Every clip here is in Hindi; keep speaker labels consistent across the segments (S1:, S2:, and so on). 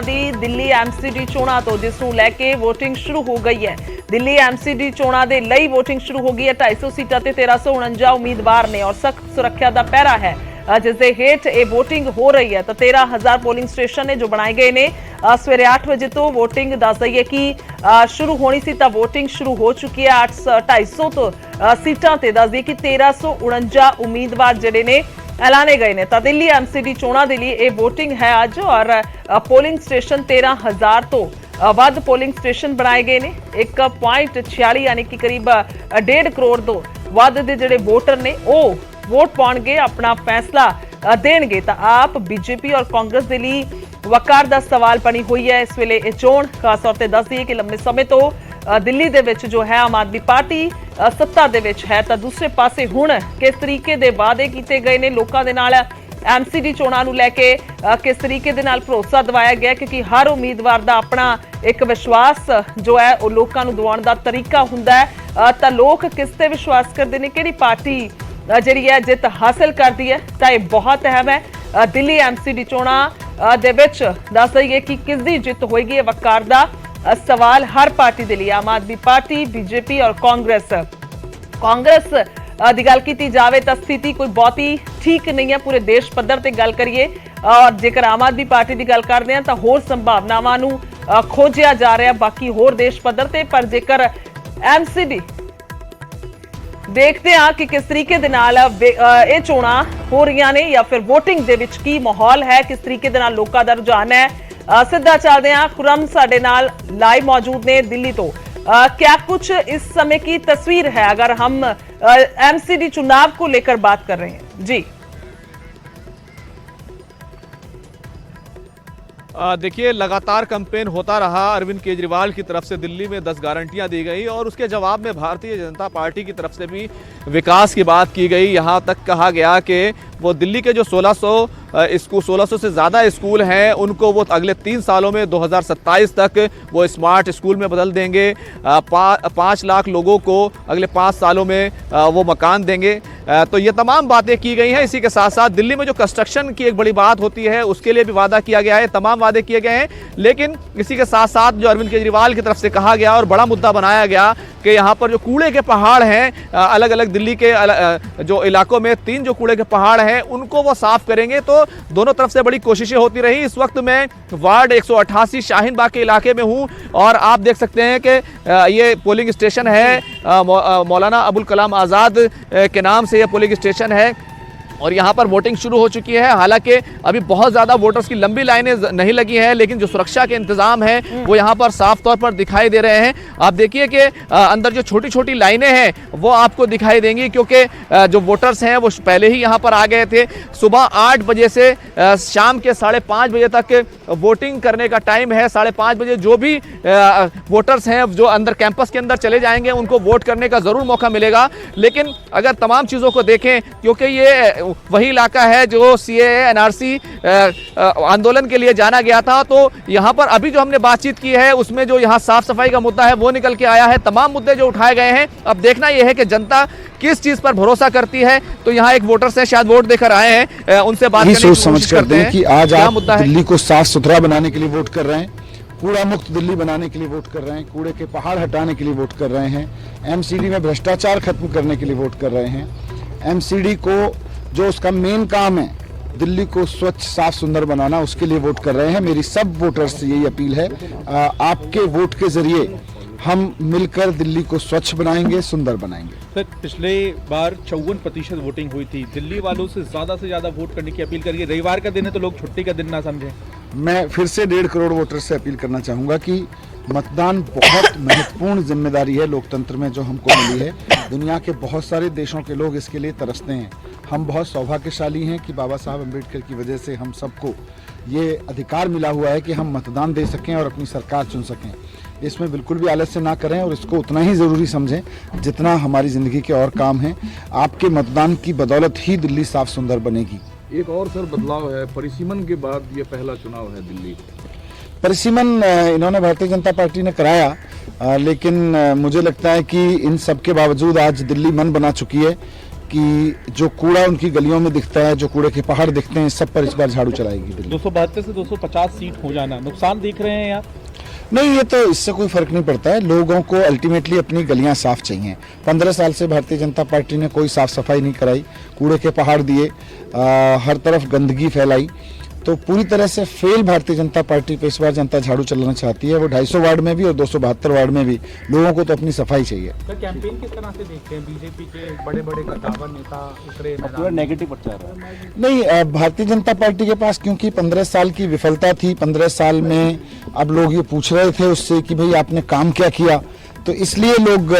S1: ਦੀ ਦਿੱਲੀ ਐਮਸੀਡੀ ਚੋਣਾਂ ਤੋਂ ਜਿਸ ਨੂੰ ਲੈ ਕੇ VOTING ਸ਼ੁਰੂ ਹੋ ਗਈ ਹੈ। ਦਿੱਲੀ ਐਮਸੀਡੀ ਚੋਣਾਂ ਦੇ ਲਈ VOTING ਸ਼ੁਰੂ ਹੋ ਗਈ ਹੈ। 250 ਸੀਟਾਂ ਤੇ 1349 ਉਮੀਦਵਾਰ ਨੇ ਔਰ ਸਖਤ ਸੁਰੱਖਿਆ ਦਾ ਪਹਿਰਾ ਹੈ जिस दे हेठ ये VOTING हो रही है। तो 13,000 पोलिंग स्टेशन ने जो बनाए गए ने सवेरे 8 बजे तो VOTIंग दस दईए कि शुरू होनी सी तो VOTIंग शुरू हो चुकी है। 250 तो सीटां ते दस दईए कि 1349 उम्मीदवार जिहड़े ने ऐलाने गए ने। तो दिल्ली MCD चोणां दे लई ये VOTIंग है अज और पोलिंग स्टेशन 13,000 तो वध पोलिंग स्टेशन बनाए गए ने। 1.46 यानी कि करीब 1.5 करोड़ तो वध दे जिहड़े वोटर ने वो वोट पाउणगे, अपना फैसला देणगे। तो आप बीजेपी और कांग्रेस के लिए वकार का सवाल बनी हुई है इस वेले ये चोण। खास तौर पर दस दईए कि लंबे समय तो दिल्ली दे विच जो है आम आदमी पार्टी सत्ता दे विच है। तो दूसरे पासे हुण किस तरीके दे वादे कीते गए ने लोकां दे नाल MCD चोणां नूं लैके किस तरीके दे नाल भरोसा दवाया गया, क्योंकि हर उम्मीदवार दा अपना एक विश्वास जो है वो लोकां नूं दिवाउण दा तरीका हुंदा है। तो लोग किस ते विश्वास करदे ने, किहड़ी पार्टी जिहड़ी है जित हासिल करती है। तो यह बहुत अहम है। दिल्ली MCD चोणां दे विच दस दईए कि किस दी जित होएगी, वकार दा सवाल हर पार्टी दे लिए आम आदमी पार्टी, बीजेपी और कांग्रेस दी गल कीती जावे तो स्थिति कोई बहुती ठीक नहीं है पूरे देश पद्धर ते गल करिए। और जेकर आम आदमी पार्टी की गल करते हैं तो होर संभावनावां नूं खोजिया जा रहा है बाकी होर देश पद्धर ते। पर जेकर MCD देखते हैं कि किस तरीके दे नाल ये चोणां हो रही ने या फिर VOTIंग दे विच की माहौल है, किस तरीके दे नाल लोकां दा रुझान है। सीधा चलते हैं, खुरम साडे नाल लाइव मौजूद ने दिल्ली तो। क्या कुछ इस समय की तस्वीर है अगर हम MCD चुनाव को लेकर बात कर रहे हैं? जी
S2: देखिए, लगातार कैंपेन होता रहा अरविंद केजरीवाल की तरफ से। दिल्ली में 10 गारंटियां दी गई और उसके जवाब में भारतीय जनता पार्टी की तरफ से भी विकास की बात की गई। यहां तक कहा गया कि वो दिल्ली के जो 1600 से ज़्यादा स्कूल हैं उनको वो अगले 3 सालों में 2027 तक वो स्मार्ट स्कूल में बदल देंगे। 5 लाख लोगों को अगले 5 सालों में वो मकान देंगे। तो ये तमाम बातें की गई हैं। इसी के साथ साथ दिल्ली में जो कंस्ट्रक्शन की एक बड़ी बात होती है उसके लिए भी वादा किया गया है, तमाम वादे किए गए हैं। लेकिन इसी के साथ साथ जो अरविंद केजरीवाल की तरफ से कहा गया और बड़ा मुद्दा बनाया गया कि यहाँ पर जो कूड़े के पहाड़ हैं अलग अलग दिल्ली के जो इलाकों में 3 जो कूड़े के पहाड़ हैं उनको वो साफ करेंगे। तो दोनों तरफ से बड़ी कोशिशें होती रही। इस वक्त मैं वार्ड 188 शाहीन बाग के इलाके में हूँ और आप देख सकते हैं कि ये पोलिंग स्टेशन है, मौलाना अबुल कलाम आज़ाद के नाम से ये पोलिंग स्टेशन है और यहाँ पर VOTIंग शुरू हो चुकी है। हालांकि अभी बहुत ज़्यादा वोटर्स की लंबी लाइनें नहीं लगी हैं, लेकिन जो सुरक्षा के इंतजाम हैं वो यहाँ पर साफ तौर पर दिखाई दे रहे हैं। आप देखिए कि अंदर जो छोटी छोटी लाइनें हैं वो आपको दिखाई देंगी, क्योंकि जो वोटर्स हैं वो पहले ही यहाँ पर आ गए थे। सुबह 8 बजे से शाम के 5:30 बजे तक VOTIंग करने का टाइम है। 5:30 बजे जो भी वोटर्स हैं जो अंदर कैंपस के अंदर चले जाएंगे उनको वोट करने का ज़रूर मौका मिलेगा। लेकिन अगर तमाम चीज़ों को देखें, क्योंकि ये वही इलाका है जो CAA NRC आंदोलन के लिए जाना गया था, तो यहाँ पर अभी जो हमने बातचीत की है उसमें जो यहाँ साफ सफाई का मुद्दा है वो निकल के आया है। तमाम मुद्दे जो उठाए गए हैं, अब देखना यह है कि जनता किस चीज पर भरोसा करती है। तो यहाँ एक वोटर्स हैं, शायद वोट देकर आए हैं, उनसे बात करने की कोशिश करते हैं कि आज आप
S3: दिल्ली को साफ सुथरा बनाने के लिए वोट कर रहे हैं, कूड़ा मुक्त दिल्ली बनाने के लिए वोट कर रहे हैं, कूड़े के पहाड़ हटाने के लिए वोट कर रहे हैं, MCD में भ्रष्टाचार खत्म करने के लिए वोट कर रहे हैं, MCD को जो उसका मेन काम है दिल्ली को स्वच्छ साफ सुंदर बनाना उसके लिए वोट कर रहे हैं। मेरी सब वोटर्स से यही अपील है, आपके वोट के जरिए हम मिलकर दिल्ली को स्वच्छ बनाएंगे, सुंदर बनाएंगे।
S4: सर, पिछले बार 54% वोटिंग हुई थी। दिल्ली वालों से ज़्यादा वोट करने की अपील करिए। रविवार का दिन है तो लोग छुट्टी का दिन ना समझें।
S3: मैं फिर से 1.5 करोड़ वोटर से अपील करना चाहूँगा कि मतदान बहुत महत्वपूर्ण जिम्मेदारी है लोकतंत्र में जो हमको मिली है। दुनिया के बहुत सारे देशों के लोग इसके लिए तरसते हैं। हम बहुत सौभाग्यशाली हैं कि बाबा साहब अम्बेडकर की वजह से हम सबको ये अधिकार मिला हुआ है कि हम मतदान दे सकें और अपनी सरकार चुन सकें। इसमें बिल्कुल भी आलस्य ना करें और इसको उतना ही ज़रूरी समझें जितना हमारी ज़िंदगी के और काम हैं। आपके मतदान की बदौलत ही दिल्ली साफ सुंदर बनेगी।
S5: एक और सर बदलाव है, परिसीमन के बाद ये पहला चुनाव है दिल्ली।
S3: परिसीमन इन्होंने भारतीय जनता पार्टी ने कराया, लेकिन मुझे लगता है कि इन सब के बावजूद आज दिल्ली मन बना चुकी है कि जो कूड़ा उनकी गलियों में दिखता है, जो कूड़े के पहाड़ दिखते हैं, सब पर इस बार झाड़ू चलाएगी दिल्ली।
S4: 272 से 250 सीट हो जाना नुकसान देख रहे हैं आप?
S3: नहीं, ये तो इससे कोई फर्क नहीं पड़ता है। लोगों को अल्टीमेटली अपनी गलियां साफ चाहिए। 15 साल से भारतीय जनता पार्टी ने कोई साफ सफाई नहीं कराई, कूड़े के पहाड़ दिए, हर तरफ गंदगी फैलाई, तो पूरी तरह से फेल भारतीय जनता पार्टी पे इस बार जनता झाड़ू चलाना चाहती है। वो 250 वार्ड में भी और 272 वार्ड में भी लोगों को तो अपनी सफाई चाहिए।
S6: तो कैंपेन किस तरह से देखते हैं? बीजेपी के बड़े बड़े कद्दावर नेता उतरे,
S4: पूरा नेगेटिव प्रचार है।
S3: नहीं, भारतीय जनता पार्टी के पास क्योंकि 15 साल की विफलता थी, 15 साल में अब लोग ये पूछ रहे थे उससे कि भाई आपने काम क्या किया, तो इसलिए लोग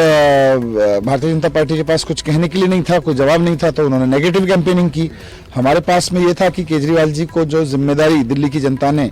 S3: भारतीय जनता पार्टी के पास कुछ कहने के लिए नहीं था, कोई जवाब नहीं था, तो उन्होंने नेगेटिव कैंपेनिंग की। हमारे पास में ये था कि केजरीवाल जी को जो जिम्मेदारी दिल्ली की जनता ने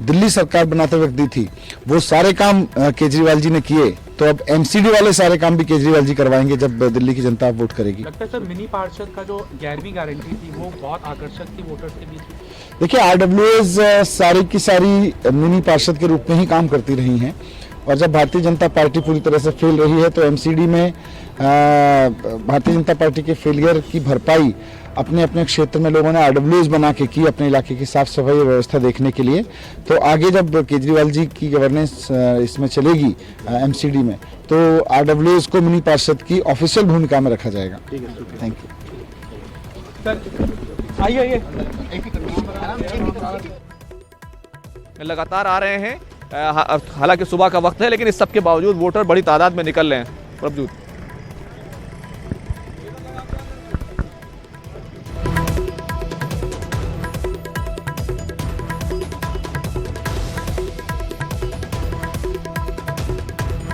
S3: दिल्ली सरकार बनाते वक्त दी थी, वो सारे काम केजरीवाल जी ने किए, तो अब एमसीडी वाले सारे काम भी केजरीवाल जी करवाएंगे जब दिल्ली की जनता वोट करेगी।
S6: लगता है सर मिनी पार्षद का जो 11वीं गारंटी थी वो बहुत आकर्षक थी वोटर्स के बीच।
S3: देखिए, आरडब्ल्यूएस सारी की सारी मिनी पार्षद के रूप में ही काम करती रही हैं, और जब भारतीय जनता पार्टी पूरी तरह से फेल रही है तो एमसीडी में भारतीय जनता पार्टी के फेलियर की भरपाई अपने अपने क्षेत्र में लोगों ने आरडब्ल्यूएस बना के की, अपने इलाके की साफ सफाई व्यवस्था देखने के लिए। तो आगे जब केजरीवाल जी की गवर्नेंस इसमें चलेगी एमसीडी में, तो आरडब्ल्यूएस को मिनी पार्षद की ऑफिशियल भूमिका में रखा जाएगा। Thank you
S6: sir. आइए
S2: लगातार आ रहे हैं, हालांकि सुबह का वक्त है, लेकिन इस सब के बावजूद वोटर बड़ी तादाद में निकल रहे हैं। प्रभजोत,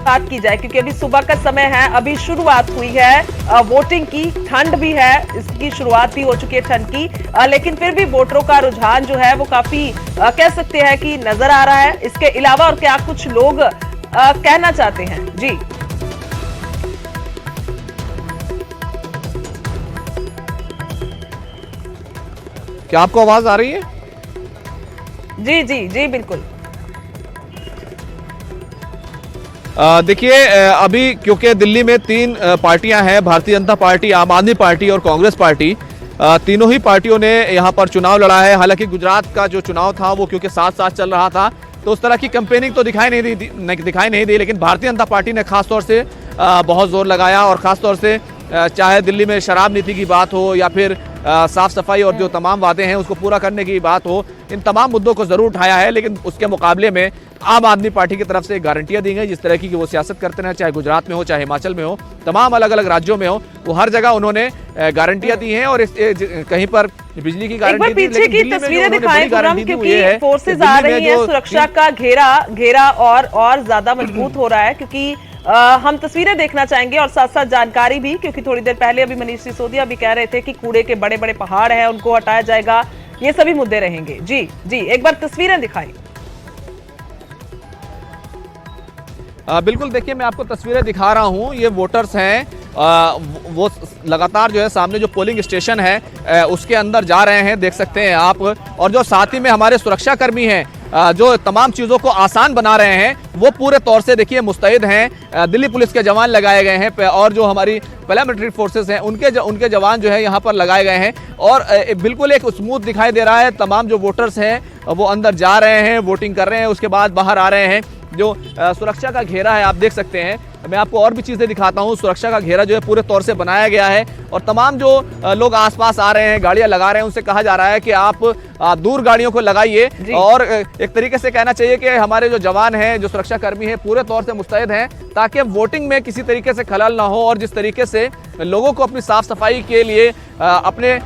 S1: बात की जाए, क्योंकि अभी सुबह का समय है, अभी शुरुआत हुई है वोटिंग की, ठंड भी है, इसकी शुरुआत भी हो चुकी है ठंड की, लेकिन फिर भी वोटरों का रुझान जो है वो काफी कह सकते हैं कि नजर आ रहा है। इसके अलावा और क्या कुछ लोग कहना चाहते हैं? जी
S2: क्या आपको आवाज आ रही है?
S1: जी जी जी बिल्कुल।
S2: देखिए, अभी क्योंकि दिल्ली में 3 पार्टियां हैं, भारतीय जनता पार्टी, आम आदमी पार्टी और कांग्रेस पार्टी, तीनों ही पार्टियों ने यहां पर चुनाव लड़ा है। हालांकि गुजरात का जो चुनाव था वो क्योंकि साथ साथ चल रहा था, तो उस तरह की कैंपेनिंग तो दिखाई नहीं दी, लेकिन भारतीय जनता पार्टी ने खासतौर से बहुत जोर लगाया, और खासतौर से चाहे दिल्ली में शराब नीति की बात हो या फिर साफ सफाई और जो तमाम वादे हैं उसको पूरा करने की बात हो, इन तमाम मुद्दों को जरूर उठाया है। लेकिन उसके मुकाबले में आम आदमी पार्टी की तरफ से गारंटियां दी गई, जिस तरह की वो सियासत करते हैं, चाहे गुजरात में हो, चाहे हिमाचल में हो, तमाम अलग अलग राज्यों में हो, वो हर जगह उन्होंने गारंटियां दी हैं। और कहीं पर बिजली की गारंटी दी,
S1: पीछे की तस्वीरें दिखाएं पूरम, क्योंकि फोर्सेज आ रही हैं, सुरक्षा का घेरा और ज्यादा मजबूत हो रहा है, क्योंकि हम तस्वीरें देखना चाहेंगे और साथ साथ जानकारी भी, क्योंकि थोड़ी देर पहले अभी मनीष सिसोदिया भी कह रहे थे कि कूड़े के बड़े बड़े पहाड़ हैं उनको हटाया जाएगा, ये सभी मुद्दे रहेंगे। जी जी, एक बार तस्वीरें दिखाई।
S2: बिल्कुल, देखिए मैं आपको तस्वीरें दिखा रहा हूं, ये वोटर्स हैं, वो लगातार जो है सामने जो पोलिंग स्टेशन है उसके अंदर जा रहे हैं, देख सकते हैं आप। और जो साथ ही में हमारे सुरक्षा कर्मी हैं जो तमाम चीज़ों को आसान बना रहे हैं, वो पूरे तौर से देखिए मुस्तैद हैं। दिल्ली पुलिस के जवान लगाए गए हैं और जो हमारी पैरामिलिट्री फोर्सेस हैं उनके जवान जो है यहाँ पर लगाए गए हैं, और बिल्कुल एक स्मूथ दिखाई दे रहा है। तमाम जो वोटर्स हैं वो अंदर जा रहे हैं, वोटिंग कर रहे हैं, उसके बाद बाहर आ रहे हैं। जो सुरक्षा का घेरा है आप देख सकते हैं, मैं आपको और भी चीज़ें दिखाता हूं। सुरक्षा का घेरा जो है पूरे तौर से बनाया गया है, और तमाम जो लोग आसपास आ रहे हैं, गाड़ियां लगा रहे हैं, उनसे कहा जा रहा है कि आप दूर गाड़ियों को लगाइए। और एक तरीके से कहना चाहिए कि हमारे जो जवान हैं, जो सुरक्षा कर्मी हैं, पूरे तौर से मुस्तैद हैं, ताकि वोटिंग में किसी तरीके से खलल ना हो। और जिस तरीके से लोगों को अपनी साफ सफाई के लिए अपने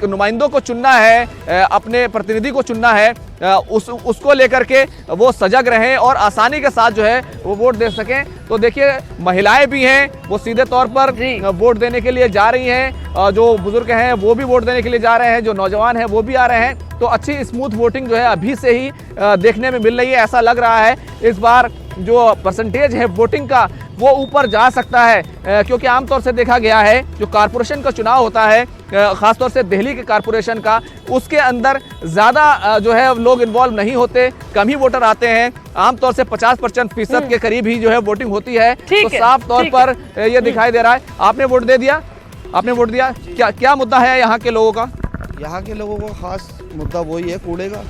S2: नुमाइंदों को चुनना है, अपने प्रतिनिधि को चुनना है, उसको लेकर के वो सजग रहें और आसानी के साथ जो है वो वोट दे सकें। तो देखिए, महिलाएं भी हैं, वो सीधे तौर पर वोट देने के लिए जा रही हैं, जो बुजुर्ग हैं वो भी वोट देने के लिए जा रहे हैं, जो नौजवान हैं वो भी आ रहे हैं। तो अच्छी स्मूथ वोटिंग जो है अभी से ही देखने में मिल रही है। ऐसा लग रहा है इस बार जो परसेंटेज है वोटिंग का वो ऊपर जा सकता है, क्योंकि आमतौर से देखा गया है जो कारपोरेशन का चुनाव होता है, खासतौर से दिल्ली के कारपोरेशन का, उसके अंदर ज़्यादा जो है लोग इन्वॉल्व नहीं होते, कम ही वोटर आते हैं। आमतौर से 50% के करीब ही जो है वोटिंग होती है। तो साफ तौर पर ये दिखाई दे रहा है। आपने वोट दे दिया? आपने वोट दिया, क्या क्या मुद्दा है यहाँ के लोगों का?
S7: यहाँ के लोगों का खास मुद्दा वही है कूड़े का,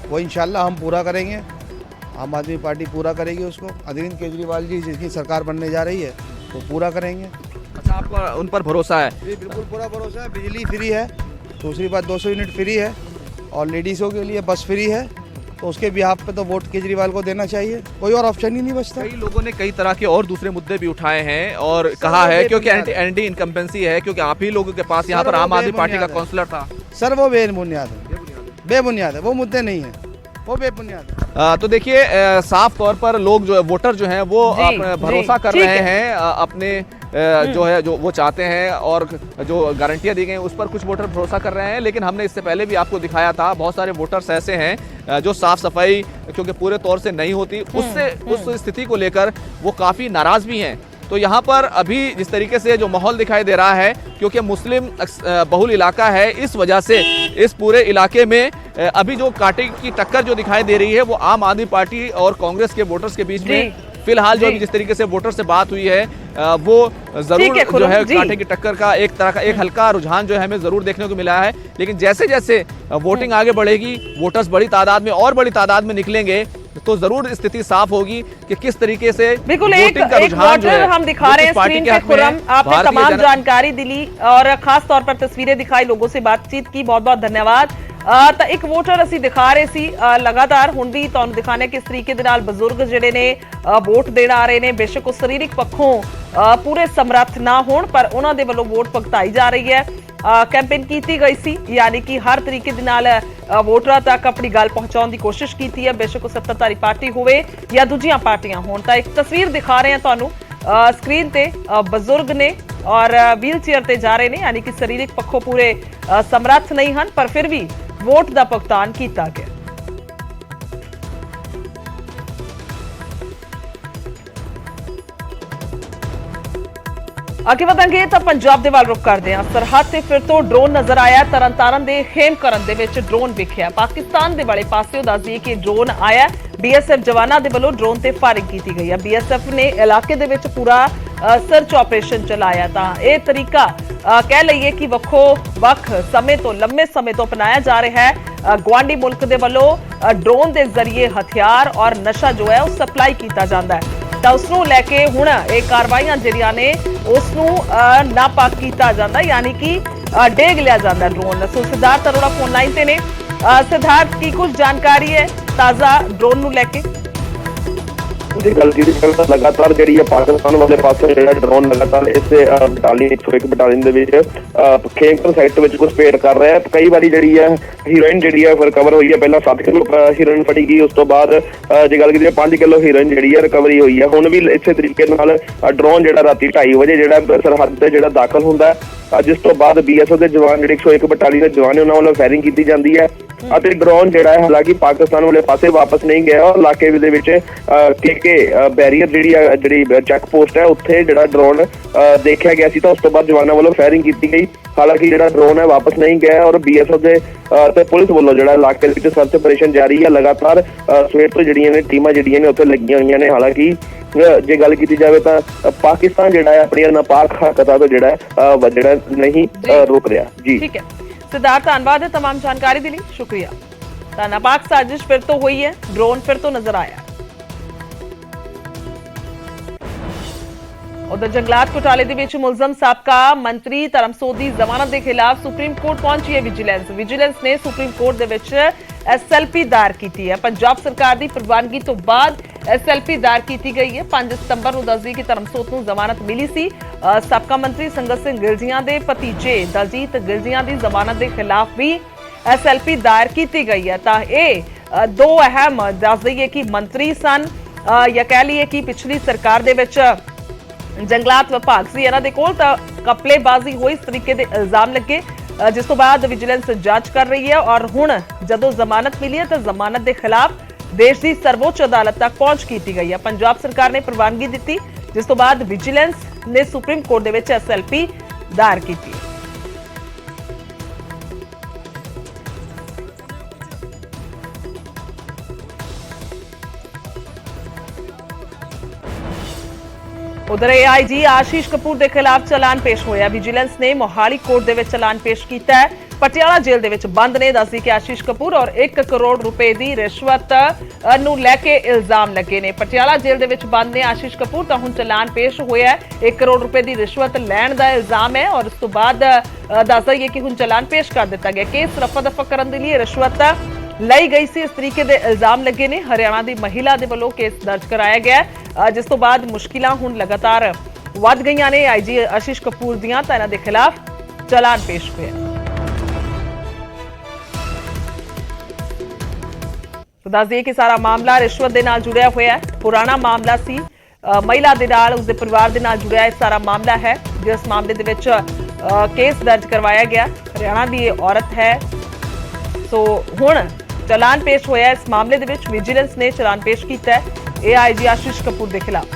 S7: वो इंशाल्लाह हम पूरा करेंगे। आम आदमी पार्टी पूरा करेगी उसको। अरविंद केजरीवाल जी जिसकी सरकार बनने जा रही है वो पूरा करेंगे।
S2: अच्छा, आपका उन पर भरोसा है?
S7: जी बिल्कुल पूरा भरोसा है। बिजली फ्री है, दूसरी बात 200 यूनिट फ्री है, और लेडीज़ों के लिए बस फ्री है, तो उसके बिहाफ पे तो वोट केजरीवाल को देना चाहिए, कोई और ऑप्शन ही नहीं बचता।
S2: कई लोगों ने कई तरह के और दूसरे मुद्दे भी उठाए हैं और कहा है क्योंकि एंटी इनकम्बेंसी है, क्योंकि आप ही लोगों के पास यहाँ पर आम आदमी पार्टी का काउंसलर था।
S7: सर वो बेबुनियाद है, बेबुनियाद है, वो मुद्दे नहीं है, वो बेबुनियाद है।
S2: तो देखिए, साफ तौर पर लोग जो है, वोटर जो हैं वो भरोसा कर रहे हैं अपने जो है, जो वो चाहते हैं, और जो गारंटियां दी गई उस पर कुछ वोटर भरोसा कर रहे हैं। लेकिन हमने इससे पहले भी आपको दिखाया था, बहुत सारे वोटर्स ऐसे हैं जो साफ सफाई क्योंकि पूरे तौर से नहीं होती, उससे उस स्थिति को लेकर वो काफ़ी नाराज़ भी हैं। तो यहाँ पर अभी जिस तरीके से जो माहौल दिखाई दे रहा है, क्योंकि मुस्लिम बहुल इलाका है, इस वजह से इस पूरे इलाके में अभी जो कांटे की टक्कर जो दिखाई दे रही है वो आम आदमी पार्टी और कांग्रेस के वोटर्स के बीच में फिलहाल जो जिस तरीके से वोटर से बात हुई है वो जरूर जो है कांटे की टक्कर का एक तरह का एक हल्का रुझान जो है हमें जरूर देखने को मिला है। लेकिन जैसे जैसे वोटिंग आगे बढ़ेगी, वोटर्स बड़ी तादाद में और बड़ी तादाद में निकलेंगे, तो जरूर स्थिति साफ होगी कि किस तरीके से
S1: बिल्कुल एक वोटर हम दिखा रहे हैं स्क्रीन पे। खुर्रम, आपने तमाम जानकारी दिली और खास तौर पर तस्वीरें दिखाई, लोगों से बातचीत की, बहुत बहुत धन्यवाद। ਤਾਂ ਇੱਕ ਵੋਟਰ ਅਸੀਂ ਦਿਖਾ ਰਹੇ ਸੀ ਲਗਾਤਾਰ, ਹੁਣ ਵੀ ਤੁਹਾਨੂੰ ਦਿਖਾਣੇ ਕਿਸ ਤਰੀਕੇ ਦੇ ਨਾਲ ਬਜ਼ੁਰਗ ਜਿਹੜੇ ਨੇ ਵੋਟ ਦੇਣ ਆ ਰਹੇ ਨੇ। ਬੇਸ਼ੱਕ ਉਹ ਸਰੀਰਕ ਪੱਖੋਂ ਪੂਰੇ ਸਮਰੱਥ ਨਾ ਹੋਣ, ਪਰ ਉਹਨਾਂ ਦੇ ਵੱਲੋਂ ਵੋਟ ਭੁਗਤਾਈ ਜਾ ਰਹੀ ਹੈ। ਕੈਂਪੇਨ ਕੀਤੀ ਗਈ ਸੀ, ਯਾਨੀ ਕਿ ਹਰ ਤਰੀਕੇ ਦੇ ਨਾਲ ਵੋਟਰਾਂ ਤੱਕ ਆਪਣੀ ਗੱਲ ਪਹੁੰਚਾਉਣ ਦੀ ਕੋਸ਼ਿਸ਼ ਕੀਤੀ ਹੈ, ਬੇਸ਼ੱਕ ਉਹ ਸੱਤਾਧਾਰੀ ਪਾਰਟੀ ਹੋਵੇ ਜਾਂ ਦੂਜੀਆਂ ਪਾਰਟੀਆਂ ਹੋਣ। ਤਾਂ ਇੱਕ ਤਸਵੀਰ ਦਿਖਾ ਰਹੇ ਹਾਂ ਤੁਹਾਨੂੰ ਸਕਰੀਨ ਤੇ, ਬਜ਼ੁਰਗ ਨੇ ਔਰ ਵੀਲ ਚੇਅਰ ਤੇ ਜਾ ਰਹੇ ਨੇ, ਯਾਨੀ ਕਿ ਸਰੀਰਕ ਪੱਖੋਂ ਪੂਰੇ ਸਮਰੱਥ ਨਹੀਂ ਹਨ, ਪਰ ਫਿਰ ਵੀ ਵੋਟ ਦਾ ਭੁਗਤਾਨ ਕੀਤਾ ਗਿਆ। ਅੱਗੇ ਵਧਾਂਗੇ ਤਾਂ ਪੰਜਾਬ ਦੇ ਵੱਲ ਰੁਖ ਕਰਦੇ ਹਾਂ। ਸਰਹੱਦ ਤੇ ਫਿਰ ਤੋਂ ਡਰੋਨ ਨਜ਼ਰ ਆਇਆ। ਤਰਨਤਾਰਨ ਦੇ ਖੇਮਕਰਨ ਦੇ ਵਿੱਚ ਡਰੋਨ ਵਿਖਿਆ। ਪਾਕਿਸਤਾਨ ਦੇ ਵਾਲੇ ਪਾਸਿਓਂ ਦੱਸ ਦਈਏ ਕਿ ਡਰੋਨ ਆਇਆ। BSF ਜਵਾਨਾਂ ਦੇ ਵੱਲੋਂ ਡਰੋਨ ਤੇ ਫਾਇਰਿੰਗ ਕੀਤੀ ਗਈ ਹੈ। BSF ਨੇ ਇਲਾਕੇ ਦੇ ਵਿੱਚ ਪੂਰਾ ਸਰਚ ਆਪਰੇਸ਼ਨ ਚਲਾਇਆ। ਤਾਂ ਇਹ ਤਰੀਕਾ ਕਹਿ ਲਈਏ ਕਿ ਵੱਖ ਸਮੇਂ ਤੋਂ, ਲੰਮੇ ਸਮੇਂ ਤੋਂ ਅਪਣਾਇਆ ਜਾ ਰਿਹਾ ਹੈ। ਗੁਆਂਢੀ ਮੁਲਕ ਦੇ ਵੱਲੋਂ ਡਰੋਨ ਦੇ ਜ਼ਰੀਏ ਹਥਿਆਰ ਔਰ ਨਸ਼ਾ ਜੋ ਹੈ ਉਹ ਸਪਲਾਈ ਕੀਤਾ ਜਾਂਦਾ ਹੈ। ਤਾਂ ਉਸ ਨੂੰ ਲੈ ਕੇ ਹੁਣ ਇਹ ਕਾਰਵਾਈਆਂ ਜਿਹੜੀਆਂ ਨੇ ਉਸ ਨੂੰ ਨਾਪਾਕ ਕੀਤਾ ਜਾਂਦਾ, ਯਾਨੀ ਕਿ ਡੇਗ ਲਿਆ ਜਾਂਦਾ ਡਰੋਨ। ਸੋ ਸਿਧਾਰਥ ਅਰੋੜਾ ਫੋਨ ਲਾਈਨ ਤੇ ਨੇ। ਸਿਧਾਰਥ, ਕੀ ਕੁਝ ਜਾਣਕਾਰੀ ਹੈ ਤਾਜ਼ਾ ਡਰੋਨ ਨੂੰ ਲੈ ਕੇ?
S8: ਦੀ ਗੱਲ ਕੀਤੀ ਤਾਂ ਲਗਾਤਾਰ ਜਿਹੜੀ ਹੈ ਪਾਕਿਸਤਾਨ ਵਾਲੇ ਪਾਸੇ ਜਿਹੜਾ ਡਰੋਨ ਲਗਾਤਾਰ ਇਸੇ ਬਟਾਲੀਅਨ 101 ਬਟਾਲੀਅਨ ਦੇ ਵਿੱਚ ਖੇਮਕਰਨ ਸਾਈਟ ਵਿੱਚ ਘੁਸਪੈਠ ਕਰ ਰਿਹਾ ਹੈ। ਕਈ ਵਾਰੀ ਜਿਹੜੀ ਹੈ ਹੀਰੋਇਨ ਜਿਹੜੀ ਹੈ ਰਿਕਵਰ ਹੋਈ ਹੈ। ਪਹਿਲਾਂ 7 ਕਿਲੋ ਹੀਰੋਇਨ ਫੜੀ ਗਈ, ਉਸ ਤੋਂ ਬਾਅਦ ਜੇ ਗੱਲ ਕੀਤੀ 5 ਕਿਲੋ ਹੀਰੋਇਨ ਜਿਹੜੀ ਹੈ ਰਿਕਵਰੀ ਹੋਈ ਹੈ। ਹੁਣ ਵੀ ਇਸੇ ਤਰੀਕੇ ਨਾਲ ਡਰੋਨ ਜਿਹੜਾ ਰਾਤੀ 2:30 ਵਜੇ ਜਿਹੜਾ ਸਰਹੱਦ ਤੇ ਜਿਹੜਾ ਦਾਖਲ ਹੁੰਦਾ ਹੈ, ਜਿਸ ਤੋਂ ਬਾਅਦ BSF ਦੇ ਜਵਾਨ ਜਿਹੜੇ 101 ਬਟਾਲੀਅਨ ਦੇ ਜਵਾਨ ਨੇ ਉਹਨਾਂ ਵੱਲੋਂ ਫਾਇਰਿੰਗ ਕੀਤੀ ਜਾਂਦੀ ਹੈ ਅਤੇ ਡਰੋਨ ਜਿਹੜਾ ਹੈ ਹਾਲਾਂਕਿ ਪਾਕਿਸਤਾਨ ਵਾਲੇ ਪਾਸੇ ਵਾਪਸ ਨਹੀਂ ਗਿਆ ਔਰ ਇਲਾਕੇ ਦੇ ਵਿੱਚ ਕੇ ਬੈਰੀਅਰ ਜਿਹੜੀ ਚੈੱਕ ਪੋਸਟ ਹੈ ਉੱਥੇ ਜਿਹੜਾ ਡਰੋਨ ਦੇਖਿਆ ਗਿਆ ਸੀ। ਤਾਂ ਉਸ ਤੋਂ ਬਾਅਦ ਜਵਾਨਾਂ ਵੱਲੋਂ ਫਾਇਰਿੰਗ ਕੀਤੀ ਗਈ। ਹਾਲਾਂਕਿ ਜਿਹੜਾ ਡਰੋਨ ਹੈ ਵਾਪਸ ਨਹੀਂ ਗਿਆ ਔਰ BSF ਦੇ ਤੇ ਪੁਲਿਸ ਵੱਲੋਂ ਜਿਹੜਾ ਇਲਾਕੇ ਦੇ ਵਿੱਚ ਸਰਚ ਆਪਰੇਸ਼ਨ ਜਾਰੀ ਹੈ। ਲਗਾਤਾਰ ਸਵੇਰ ਤੋਂ ਜਿਹੜੀਆਂ ਨੇ ਟੀਮਾਂ ਜਿਹੜੀਆਂ ਨੇ ਉੱਥੇ ਲੱਗੀਆਂ ਹੋਈਆਂ ਨੇ। ਹਾਲਾਂਕਿ ਜੇ ਗੱਲ ਕੀਤੀ ਜਾਵੇ ਤਾਂ ਪਾਕਿਸਤਾਨ ਜਿਹੜਾ ਹੈ ਆਪਣੀਆਂ ਨਾਪਾਕ ਹਰਕਤਾਂ ਤੋਂ ਜਿਹੜਾ ਨਹੀਂ ਰੁਕ ਰਿਹਾ। ਜੀ
S1: ਠੀਕ ਹੈ सिद्धार्थ, धन्यवाद है तमाम जानकारी के लिए, शुक्रिया। तो नापाक साजिश फिर तो हुई है, ड्रोन फिर तो नजर आया। उधर जंगलात घोटाले दे विच मुलजम साबका मंत्री धर्मसोत दी जमानत के खिलाफ सुप्रीम कोर्ट पहुंची है विजिलेंस ने सुप्रीम कोर्ट दे विच SLP दायर की है। पंजाब सरकार की प्रवानगी तो बाद SLP दायर की गई है। 5 सितंबर ਨੂੰ ਦੱਸਦੀ ਕਿ ਧਰਮਸੋਤ ਨੂੰ ਜ਼ਮਾਨਤ ਮਿਲੀ ਸੀ। ਸਾਬਕਾ ਮੰਤਰੀ ਸੰਗਤ ਸਿੰਘ ਗਿਲਜੀਆਂ ਦੇ ਭਤੀਜੇ ਦਲਜੀਤ ਗਿਲਜੀਆਂ ਦੀ ਜ਼ਮਾਨਤ ਦੇ ਖਿਲਾਫ ਵੀ SLP ਦਾयर ਕੀਤੀ ਗਈ ਹੈ। ਤਾਂ ਇਹ ਦੋ ਅਹਿਮ ਦੱਸ ਦਈਏ ਕਿ ਮੰਤਰੀ ਸਨ ਜਾਂ ਕਹਿ ਲਈਏ ਕਿ ਪਿਛਲੀ ਸਰਕਾਰ ਦੇ ਵਿੱਚ ਜੰਗਲਾਤ ਵਿਭਾਗ ਸੀ, ਇਹਨਾਂ ਦੇ ਕੋਲ ਤਾਂ ਕਪਲੇਬਾਜ਼ੀ ਹੋਈ, ਇਸ ਤਰੀਕੇ ਦੇ ਇਲਜ਼ਾਮ ਲੱਗੇ, ਜਿਸ ਤੋਂ ਬਾਅਦ ਵਿਜੀਲੈਂਸ ਜਾਂਚ ਕਰ ਰਹੀ ਹੈ। ਔਰ ਹੁਣ ਜਦੋਂ ਜ਼ਮਾਨਤ ਮਿਲੀ ਹੈ ਤਾਂ ਜ਼ਮਾਨਤ ਦੇ ਖਿਲਾਫ ਦੇਸ਼ ਦੀ ਸਰਵੋੱਚ ਅਦਾਲਤ ਤੱਕ ਪਹੁੰਚ ਕੀਤੀ ਗਈ ਹੈ। ਪੰਜਾਬ ਸਰਕਾਰ ਨੇ ਪ੍ਰਵਾਨਗੀ ਦਿੱਤੀ, ਜਿਸ ਤੋਂ ਬਾਅਦ ਵਿਜੀਲੈਂਸ ਨੇ ਸੁਪਰੀਮ ਕੋਰਟ ਦੇ ਵਿੱਚ SLP ਦਾਇਰ ਕੀਤੀ ਹੈ। ਉਧਰ AIG ਆਸ਼ੀਸ਼ ਕਪੂਰ ਦੇ ਖਿਲਾਫ ਚਲਾਨ ਪੇਸ਼ ਹੋਇਆ। ਵਿਜੀਲੈਂਸ ਨੇ ਮੋਹਾਲੀ ਕੋਰਟ ਦੇ ਵਿੱਚ ਚਲਾਨ ਪੇਸ਼ ਕੀਤਾ ਹੈ। ਪਟਿਆਲਾ ਜੇਲ੍ਹ ਦੇ ਵਿੱਚ ਬੰਦ ਨੇ। ਦੱਸਦੀ ਕਿ ਆਸ਼ੀਸ਼ ਕਪੂਰ ਔਰ 1 ਕਰੋੜ ਰੁਪਏ ਦੀ ਰਿਸ਼ਵਤ ਨੂੰ ਲੈ ਕੇ ਇਲਜ਼ਾਮ ਲੱਗੇ ਨੇ। ਪਟਿਆਲਾ ਜੇਲ੍ਹ ਦੇ ਵਿੱਚ ਬੰਦ ਨੇ ਆਸ਼ੀਸ਼ ਕਪੂਰ। ਤਾਂ ਹੁਣ ਚਲਾਨ ਪੇਸ਼ ਹੋਇਆ ਹੈ। 1 ਕਰੋੜ ਰੁਪਏ ਦੀ ਰਿਸ਼ਵਤ ਲੈਣ ਦਾ ਇਲਜ਼ਾਮ ਹੈ ਔਰ ਉਸ ਤੋਂ ਬਾਅਦ ਦੱਸ ਦਈਏ ਕਿ ਹੁਣ ਚਲਾਨ ਪੇਸ਼ ਕਰ ਦਿੱਤਾ ਗਿਆ। ਕੇਸ ਰਫਾ ਦਫਾ ਕਰਨ ਦੇ ਲਈ ਰਿਸ਼ਵਤ ਲਈ ਗਈ ਸੀ, ਇਸ ਤਰੀਕੇ ਦੇ ਇਲਜ਼ਾਮ ਲੱਗੇ ਨੇ। ਹਰਿਆਣਾ ਦੀ ਮਹਿਲਾ ਦੇ ਵੱਲੋਂ ਕੇਸ ਦਰਜ ਕਰਾਇਆ ਗਿਆ ਹੈ, ਜਿਸ ਤੋਂ ਬਾਅਦ ਮੁਸ਼ਕਿਲਾਂ ਹੁਣ ਲਗਾਤਾਰ ਵੱਧ ਗਈਆਂ ਨੇ। ਆਈਜੀ ਆਸ਼ੀਸ਼ ਕਪੂਰ ਦੀਆਂ ਤਾਂ ਇਹਨਾਂ ਦੇ ਖਿਲਾਫ ਚਲਾਨ ਪੇਸ਼ ਹੋਇਆ। ਦੱਸ ਦਈਏ ਕਿ ਸਾਰਾ ਮਾਮਲਾ ਰਿਸ਼ਵਤ ਦੇ ਨਾਲ ਜੁੜਿਆ ਹੋਇਆ ਹੈ। ਪੁਰਾਣਾ ਮਾਮਲਾ ਸੀ, ਮਹਿਲਾ ਦੇ ਨਾਲ, ਉਸਦੇ ਪਰਿਵਾਰ ਦੇ ਨਾਲ ਜੁੜਿਆ ਇਹ ਸਾਰਾ ਮਾਮਲਾ ਹੈ, ਜਿਸ ਮਾਮਲੇ ਦੇ ਵਿੱਚ ਕੇਸ ਦਰਜ ਕਰਵਾਇਆ ਗਿਆ। ਹਰਿਆਣਾ ਦੀ ਇਹ ਔਰਤ ਹੈ। ਸੋ ਹੁਣ ਚਲਾਨ ਪੇਸ਼ ਹੋਇਆ ਇਸ ਮਾਮਲੇ ਦੇ ਵਿੱਚ। ਵਿਜੀਲੈਂਸ ਨੇ ਚਲਾਨ ਪੇਸ਼ ਕੀਤਾ ਹੈ AIG ਆਸ਼ੀਸ਼ ਕਪੂਰ ਦੇ ਖਿਲਾਫ।